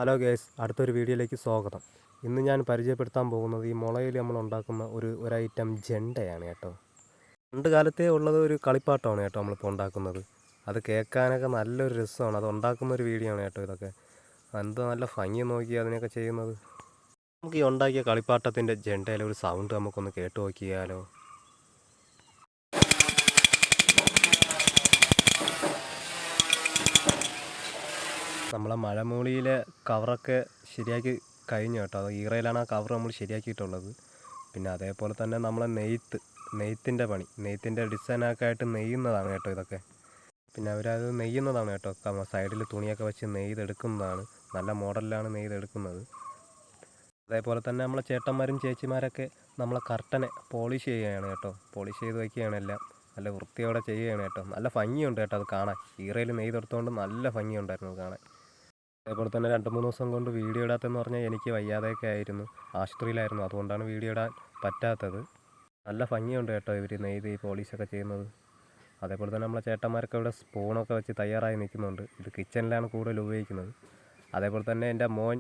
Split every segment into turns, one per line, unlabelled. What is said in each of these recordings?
Hello guys, അടുത്തൊരു വീഡിയോയിലേക്ക് സ്വാഗതം. ഇന്ന് ഞാൻ പരിചയപ്പെടുത്താൻ പോകുന്നത് ഈ മുളയിൽ നമ്മൾ ഉണ്ടാക്കുന്ന ഒരു ഐറ്റം ജണ്ടയാണ് കേട്ടോ. പണ്ട് കാലത്തേ ഉള്ളത് ഒരു കളിപ്പാട്ടമാണ് കേട്ടോ നമ്മളിപ്പോൾ ഉണ്ടാക്കുന്നത്. അത് കേൾക്കാനൊക്കെ നല്ലൊരു രസമാണ്. അത് ഉണ്ടാക്കുന്ന ഒരു വീഡിയോ ആണ് കേട്ടോ ഇതൊക്കെ. എന്ത് നല്ല ഭംഗി നോക്കി അതിനൊക്കെ ചെയ്യുന്നത്. നമുക്ക് ഈ ഉണ്ടാക്കിയ കളിപ്പാട്ടത്തിൻ്റെ ജണ്ടയിലെ ഒരു സൗണ്ട് നമുക്കൊന്ന് കേട്ട് നോക്കിയാലോ. നമ്മളെ മഴമൂളിയിലെ കവറൊക്കെ ശരിയാക്കി കഴിഞ്ഞു കേട്ടോ. അത് ഈറയിലാണ് ആ കവർ നമ്മൾ ശരിയാക്കിയിട്ടുള്ളത്. പിന്നെ അതേപോലെ തന്നെ നമ്മളെ നെയ്ത്തിൻ്റെ പണി, നെയ്ത്തിൻ്റെ ഡിസൈനൊക്കെ ആയിട്ട് നെയ്യുന്നതാണ് കേട്ടോ ഇതൊക്കെ. പിന്നെ അവരത് നെയ്യുന്നതാണ് കേട്ടോ. സൈഡിൽ തുണിയൊക്കെ വെച്ച് നെയ്തെടുക്കുന്നതാണ്. നല്ല മോഡലിലാണ് നെയ്തെടുക്കുന്നത്. അതേപോലെ തന്നെ നമ്മളെ ചേട്ടന്മാരും ചേച്ചിമാരൊക്കെ നമ്മളെ കർട്ടനെ പോളിഷ് ചെയ്യുകയാണ് കേട്ടോ. പോളിഷ് ചെയ്ത് വയ്ക്കുകയാണ് എല്ലാം. നല്ല വൃത്തിയോടെ ചെയ്യുകയാണ് കേട്ടോ. നല്ല ഭംഗിയുണ്ട് കേട്ടോ അത് കാണാൻ. ഈറയിൽ നെയ്തെടുത്തുകൊണ്ട് നല്ല ഭംഗിയുണ്ടായിരുന്നു കാണാൻ. അതേപോലെ തന്നെ 2-3 ദിവസം കൊണ്ട് വീഡിയോ ഇടാത്തെന്ന് പറഞ്ഞാൽ എനിക്ക് വയ്യാതെയൊക്കെ ആയിരുന്നു, ആശുപത്രിയിലായിരുന്നു. അതുകൊണ്ടാണ് വീഡിയോ ഇടാൻ പറ്റാത്തത്. നല്ല ഭംഗിയുണ്ട് കേട്ടോ ഇവർ നെയ്ത് ഈ പോളിഷൊക്കെ ചെയ്യുന്നത്. അതേപോലെ തന്നെ നമ്മളെ ചേട്ടന്മാരൊക്കെ ഇവിടെ സ്പൂണൊക്കെ വെച്ച് തയ്യാറായി നിൽക്കുന്നുണ്ട്. ഇത് കിച്ചണിലാണ് കൂടുതൽ ഉപയോഗിക്കുന്നത്. അതേപോലെ തന്നെ എൻ്റെ മോൻ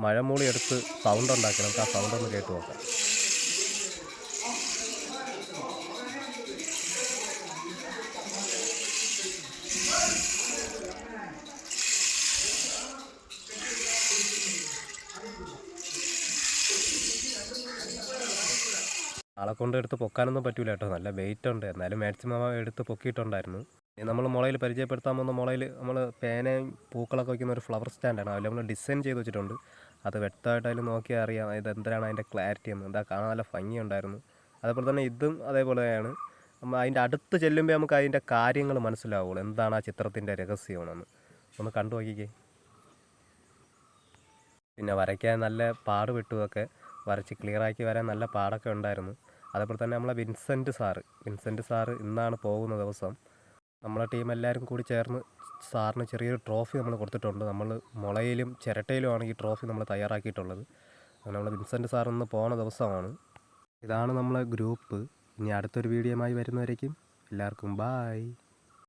മഴമൂളി എടുത്ത് സൗണ്ട് ഉണ്ടാക്കി. നമുക്ക് ആ സൗണ്ട് ഒന്ന് കേട്ട് നോക്കാം. ആളെ കൊണ്ട് എടുത്ത് പൊക്കാനൊന്നും പറ്റില്ല കേട്ടോ. നല്ല വെയിറ്റ് ഉണ്ട്. എന്നാലും മാക്സിമം എടുത്ത് പൊക്കിയിട്ടുണ്ടായിരുന്നു. നമ്മൾ മുളയിൽ പരിചയപ്പെടുത്താൻ പോകുന്ന മുളയിൽ നമ്മൾ പേനയും പൂക്കളൊക്കെ വയ്ക്കുന്ന ഒരു ഫ്ലവർ സ്റ്റാൻഡാണ്. അതിൽ നമ്മൾ ഡിസൈൻ ചെയ്ത് വെച്ചിട്ടുണ്ട്. അത് വ്യക്തമായിട്ട് അതിൽ നോക്കിയാൽ അറിയാം ഇത് എന്തിനാണ് അതിൻ്റെ ക്ലാരിറ്റി എന്ന്. എന്താ കാണാൻ നല്ല ഭംഗിയുണ്ടായിരുന്നു. അതേപോലെ തന്നെ ഇതും അതേപോലെയാണ്. അതിൻ്റെ അടുത്ത് ചെല്ലുമ്പോൾ നമുക്ക് അതിൻ്റെ കാര്യങ്ങൾ മനസ്സിലാവുള്ളൂ. എന്താണ് ആ ചിത്രത്തിൻ്റെ രഹസ്യമെന്ന് ഒന്ന് കണ്ടു നോക്കിക്കേ. പിന്നെ വരയ്ക്കാൻ നല്ല പാട് വിട്ടുമൊക്കെ വരച്ച് ക്ലിയറാക്കി വരാൻ നല്ല പാടൊക്കെ ഉണ്ടായിരുന്നു. അതേപോലെ തന്നെ നമ്മളെ വിൻസെൻ്റ് സാറ് ഇന്നാണ് പോകുന്ന ദിവസം. നമ്മളെ ടീം എല്ലാവരും കൂടി ചേർന്ന് സാറിന് ചെറിയൊരു ട്രോഫി നമ്മൾ കൊടുത്തിട്ടുണ്ട്. നമ്മൾ മുളയിലും ചിരട്ടയിലുമാണ് ഈ ട്രോഫി നമ്മൾ തയ്യാറാക്കിയിട്ടുള്ളത്. അങ്ങനെ നമ്മൾ വിൻസെൻ്റ് സാർ ഇന്ന് പോകുന്ന ദിവസമാണ്. ഇതാണ് നമ്മളെ ഗ്രൂപ്പ്. ഇനി അടുത്തൊരു വീഡിയോയുമായി വരുന്നവരേക്കും എല്ലാവർക്കും ബായ്.